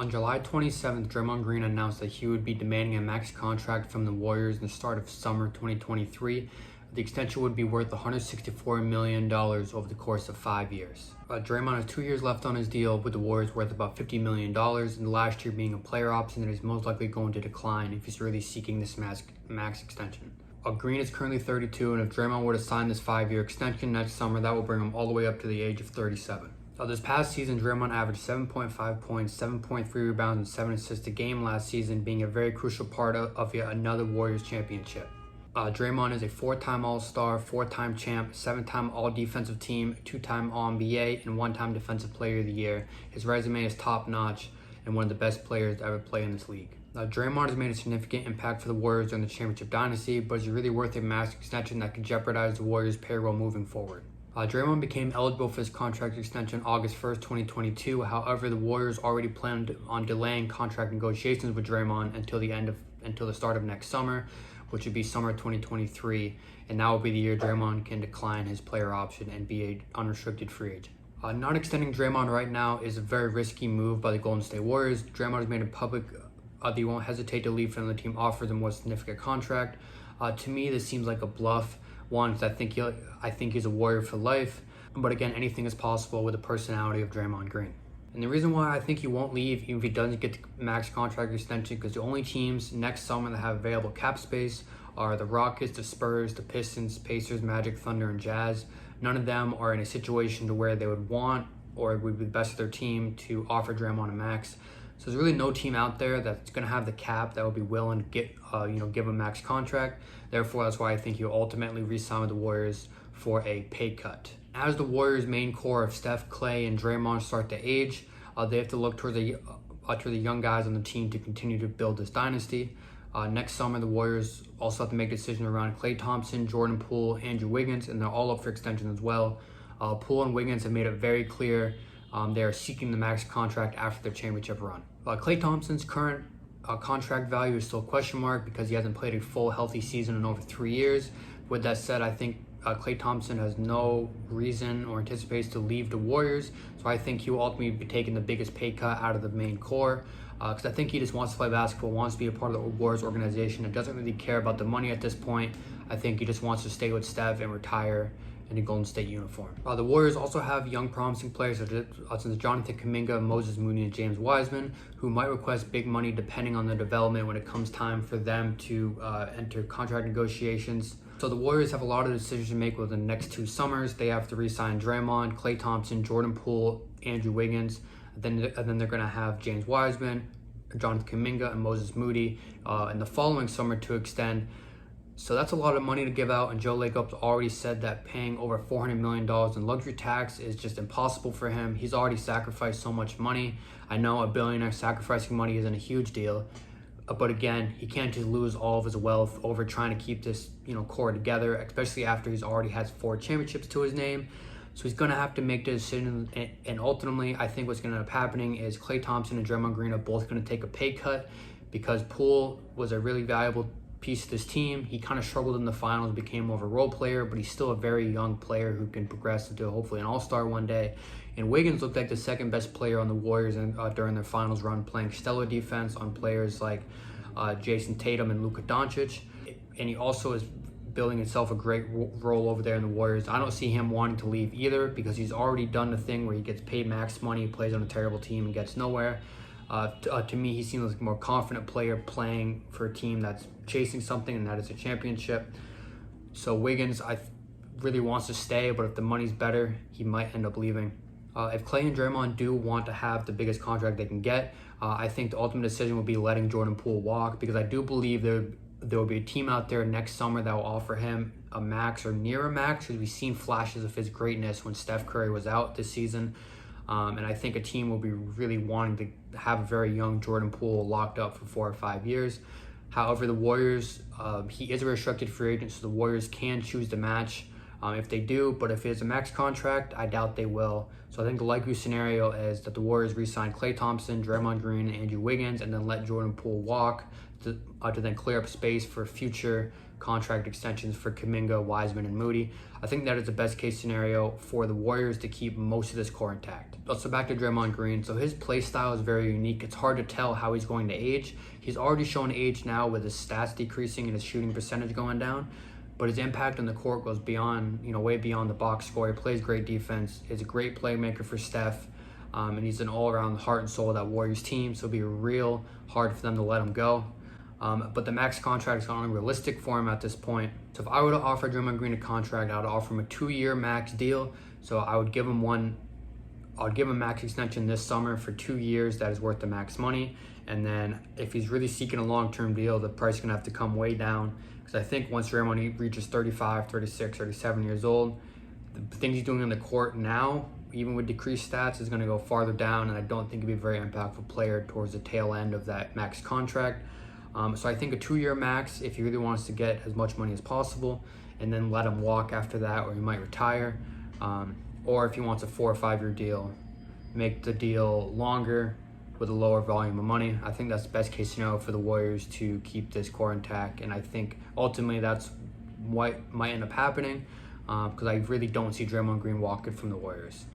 On July 27th, Draymond Green announced that he would be demanding a max contract from the Warriors in the start of summer 2023. The extension would be worth $164 million over the course of 5 years. Draymond has 2 years left on his deal with the Warriors, worth about $50 million, and the last year being a player option that is most likely going to decline if he's really seeking this max extension. Green is currently 32, and if Draymond were to sign this 5-year extension next summer, that will bring him all the way up to the age of 37. This past season, Draymond averaged 7.5 points, 7.3 rebounds, and 7 assists a game last season, being a very crucial part of yet another Warriors championship. Draymond is a 4-time All-Star, 4-time champ, 7-time All-Defensive Team, 2-time All-NBA, and 1-time Defensive Player of the Year. His resume is top-notch and one of the best players to ever play in this league. Draymond has made a significant impact for the Warriors during the championship dynasty, but is really worth a max extension that could jeopardize the Warriors' payroll moving forward. Draymond became eligible for his contract extension August 1st, 2022. However, the Warriors already planned on delaying contract negotiations with Draymond until the start of next summer, which would be summer 2023, and that will be the year Draymond can decline his player option and be an unrestricted free agent. Not extending Draymond right now is a very risky move by the Golden State Warriors. Draymond has made it public that he won't hesitate to leave if another team offers a more significant contract. To me, this seems like a bluff. One, I think he's a Warrior for life, but again, anything is possible with the personality of Draymond Green. And the reason why I think he won't leave, even if he doesn't get the max contract extension, because the only teams next summer that have available cap space are the Rockets, the Spurs, the Pistons, Pacers, Magic, Thunder, and Jazz. None of them are in a situation to where they would want or would be the best of their team to offer Draymond a max. So there's really no team out there that's going to have the cap that would be willing to give a max contract. Therefore, that's why I think he'll ultimately re-sign with the Warriors for a pay cut. As the Warriors' main core of Steph, Klay, and Draymond start to age, they have to look towards the young guys on the team to continue to build this dynasty. Next summer, the Warriors also have to make a decision around Klay Thompson, Jordan Poole, Andrew Wiggins, and they're all up for extension as well. Poole and Wiggins have made it very clear they are seeking the max contract after their championship run. Klay Thompson's current contract value is still a question mark because he hasn't played a full healthy season in over 3 years. With that said, I think Klay Thompson has no reason or anticipates to leave the Warriors, so I think he will ultimately be taking the biggest pay cut out of the main core because I think he just wants to play basketball, wants to be a part of the Warriors organization, and doesn't really care about the money at this point. I think he just wants to stay with Steph and retire in a Golden State uniform. The Warriors also have young promising players such as Jonathan Kuminga, Moses Moody, and James Wiseman, who might request big money depending on their development when it comes time for them to enter contract negotiations. So the Warriors have a lot of decisions to make within the next 2 summers. They have to re-sign Draymond, Klay Thompson, Jordan Poole, Andrew Wiggins, and then they're going to have James Wiseman, Jonathan Kuminga, and Moses Moody in the following summer to extend. So that's a lot of money to give out, and Joe Lacob's already said that paying over $400 million in luxury tax is just impossible for him. He's already sacrificed so much money. I know a billionaire sacrificing money isn't a huge deal, but again, he can't just lose all of his wealth over trying to keep this core together, especially after he's already has 4 championships to his name. So he's going to have to make the decision, and ultimately, I think what's going to end up happening is Klay Thompson and Draymond Green are both going to take a pay cut because Poole was a really valuable piece of this team. He kind of struggled in the finals, became more of a role player, but he's still a very young player who can progress into hopefully an all-star one day. And Wiggins looked like the second best player on the Warriors during their finals run, playing stellar defense on players like Jason Tatum and Luka Doncic. And he also is building himself a great role over there in the Warriors. I don't see him wanting to leave either because he's already done the thing where he gets paid max money, plays on a terrible team, and gets nowhere. To me, he seems like a more confident player playing for a team that's chasing something, and that is a championship. So Wiggins, really wants to stay, but if the money's better, he might end up leaving. If Klay and Draymond do want to have the biggest contract they can get, I think the ultimate decision will be letting Jordan Poole walk, because I do believe there will be a team out there next summer that will offer him a max or near a max, because we've seen flashes of his greatness when Steph Curry was out this season. And I think a team will be really wanting to have a very young Jordan Poole locked up for 4 or 5 years. However, the Warriors, he is a restricted free agent, so the Warriors can choose to match if they do. But if it's a max contract, I doubt they will. So I think the likely scenario is that the Warriors re-sign Klay Thompson, Draymond Green, and Andrew Wiggins, and then let Jordan Poole walk to then clear up space for future contract extensions for Kuminga, Wiseman, and Moody. I think that is the best case scenario for the Warriors to keep most of this core intact. So back to Draymond Green. So his play style is very unique. It's hard to tell how he's going to age. He's already shown age now with his stats decreasing and his shooting percentage going down. But his impact on the court goes beyond, way beyond the box score. He plays great defense. He's a great playmaker for Steph. And he's an all-around heart and soul of that Warriors team. So it'll be real hard for them to let him go. But the max contract is unrealistic for him at this point. So if I were to offer Draymond Green a contract, I would offer him a 2-year max deal. So I would give him a max extension this summer for 2 years that is worth the max money. And then if he's really seeking a long-term deal, the price is going to have to come way down. Because I think once Draymond reaches 35, 36, 37 years old, the things he's doing on the court now, even with decreased stats, is going to go farther down. And I don't think he'd be a very impactful player towards the tail end of that max contract. So I think a 2-year max, if he really wants to get as much money as possible, and then let him walk after that, or he might retire. Or if he wants a 4 or 5 year deal, make the deal longer with a lower volume of money. I think that's the best case scenario for the Warriors to keep this core intact, and I think ultimately that's what might end up happening, because I really don't see Draymond Green walking from the Warriors.